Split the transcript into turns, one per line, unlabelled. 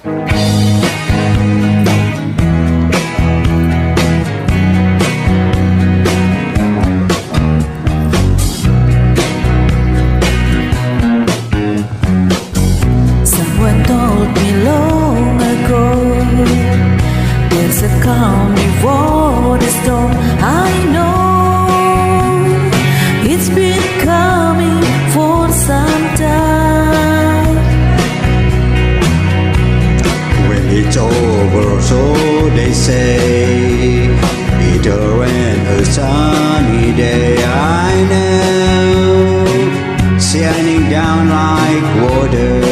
Someone told me long ago there's a calm before the storm. I know it's been coming for some time.
When it's over, so they say, it'll rain a sunny day. I know, shining down like water.